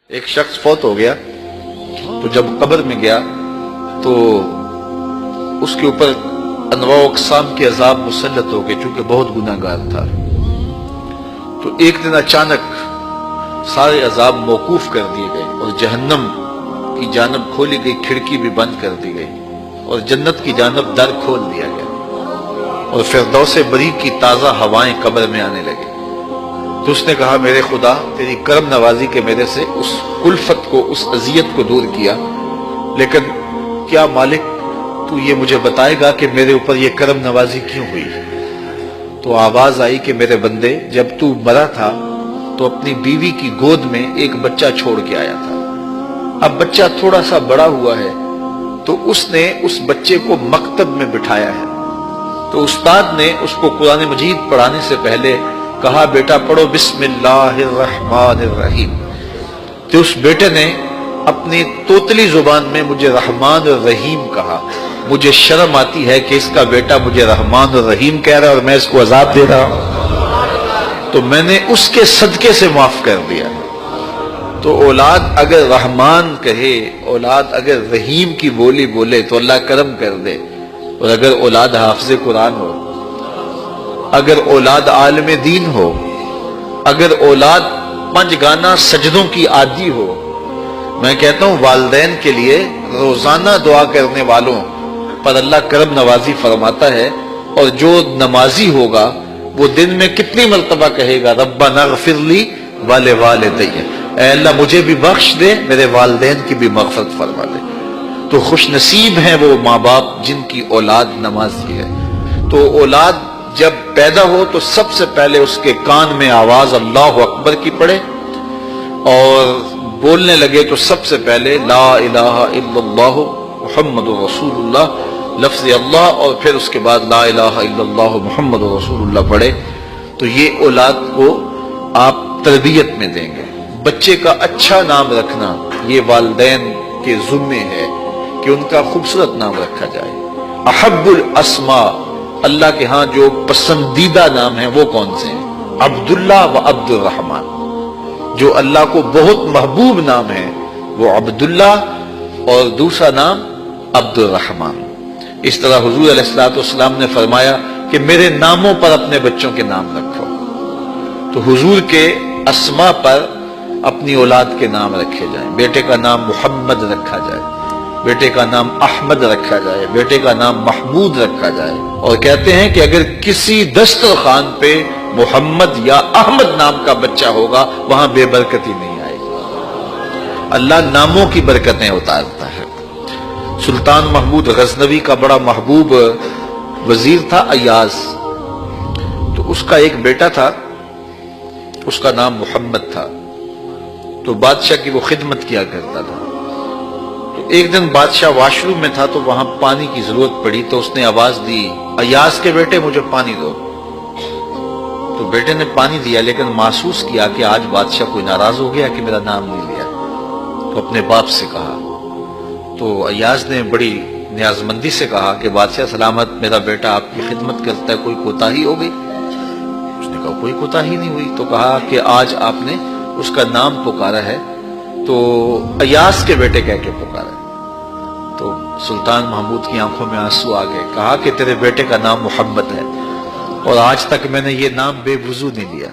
ایک شخص فوت ہو گیا تو جب قبر میں گیا تو اس کے اوپر انواع و اقسام کے عذاب مسلط ہو گئے، چونکہ بہت گناہگار تھا۔ تو ایک دن اچانک سارے عذاب موقوف کر دیے گئے اور جہنم کی جانب کھولی گئی کھڑکی بھی بند کر دی گئی اور جنت کی جانب در کھول دیا گیا اور فردوس بری کی تازہ ہوائیں قبر میں آنے لگی۔ تو اس نے کہا، میرے خدا، تیری کرم نوازی کے میرے سے اس کلفت کو، اس اذیت کو دور کیا، لیکن کیا مالک تو یہ مجھے بتائے گا کہ میرے اوپر یہ کرم نوازی کیوں ہوئی؟ تو آواز آئی کہ میرے بندے، جب تو مرا تھا تو اپنی بیوی کی گود میں ایک بچہ چھوڑ کے آیا تھا۔ اب بچہ تھوڑا سا بڑا ہوا ہے تو اس نے اس بچے کو مکتب میں بٹھایا ہے۔ تو استاد نے اس کو قرآن مجید پڑھانے سے پہلے کہا، بیٹا پڑھو بسم اللہ الرحمن الرحیم۔ تو اس بیٹے نے اپنی توتلی زبان میں مجھے رحمان الرحیم کہا۔ مجھے شرم آتی ہے کہ اس کا بیٹا مجھے رحمان الرحیم کہہ رہا ہے اور میں اس کو عذاب دے رہا ہوں۔ تو میں نے اس کے صدقے سے معاف کر دیا۔ تو اولاد اگر رحمان کہے، اولاد اگر رحیم کی بولی بولے تو اللہ کرم کر دے، اور اگر اولاد حافظ قرآن ہو، اگر اولاد عالم دین ہو، اگر اولاد 5 گانا سجدوں کی عادی ہو، میں کہتا ہوں والدین کے لیے روزانہ دعا کرنے والوں پر اللہ کرم نوازی فرماتا ہے، اور جو نمازی ہوگا وہ دن میں کتنی مرتبہ کہے گا، ربنا اغفر لی ولوالدی، اے اللہ مجھے بھی بخش دے، میرے والدین کی بھی مغفرت فرما دے۔ تو خوش نصیب ہیں وہ ماں باپ جن کی اولاد نمازی ہے۔ تو اولاد جب پیدا ہو تو سب سے پہلے اس کے کان میں آواز اللہ اکبر کی پڑے، اور بولنے لگے تو سب سے پہلے لا الہ الا اللہ محمد رسول اللہ، لفظ اللہ، اور پھر اس کے بعد لا الہ الا اللہ محمد رسول اللہ پڑھے۔ تو یہ اولاد کو آپ تربیت میں دیں گے۔ بچے کا اچھا نام رکھنا یہ والدین کے ذمے ہے کہ ان کا خوبصورت نام رکھا جائے۔ احب الاسماء، اللہ کے ہاں جو پسندیدہ نام ہیں وہ کون سے ہیں؟ عبداللہ و عبد الرحمن۔ جو اللہ کو بہت محبوب نام ہے وہ عبداللہ، اور دوسرا نام عبد الرحمن۔ اس طرح حضور علیہ الصلوۃ والسلام نے فرمایا کہ میرے ناموں پر اپنے بچوں کے نام رکھو۔ تو حضور کے اسماء پر اپنی اولاد کے نام رکھے جائیں۔ بیٹے کا نام محمد رکھا جائے، بیٹے کا نام احمد رکھا جائے، بیٹے کا نام محمود رکھا جائے۔ اور کہتے ہیں کہ اگر کسی دسترخوان پہ محمد یا احمد نام کا بچہ ہوگا وہاں بے برکتی نہیں آئے گی۔ اللہ ناموں کی برکتیں اتارتا ہے۔ سلطان محمود غزنوی کا بڑا محبوب وزیر تھا ایاز، تو اس کا ایک بیٹا تھا، اس کا نام محمد تھا۔ تو بادشاہ کی وہ خدمت کیا کرتا تھا۔ تو ایک دن بادشاہ واش روم میں تھا تو وہاں پانی کی ضرورت پڑی، تو اس نے آواز دی، ایاز کے بیٹے مجھے پانی دو۔ تو بیٹے نے پانی دیا، لیکن محسوس کیا کہ آج بادشاہ کوئی ناراض ہو گیا کہ میرا نام نہیں لیا، تو اپنے باپ سے کہا۔ تو ایاز نے بڑی نیازمندی سے کہا کہ بادشاہ سلامت، میرا بیٹا آپ کی خدمت کرتا ہے، کوئی کوتاہی ہو گئی؟ اس نے کہا کوئی کوتاہی نہیں ہوئی۔ تو کہا کہ آج آپ نے اس کا نام پکارا ہے تو ایاز کے بیٹے کہہ کے پکارا ہے۔ تو سلطان محمود کی آنکھوں میں آنسو آ گئے۔ کہا کہ تیرے بیٹے کا نام محمد ہے، اور آج تک میں نے یہ نام بے وضو نہیں لیا۔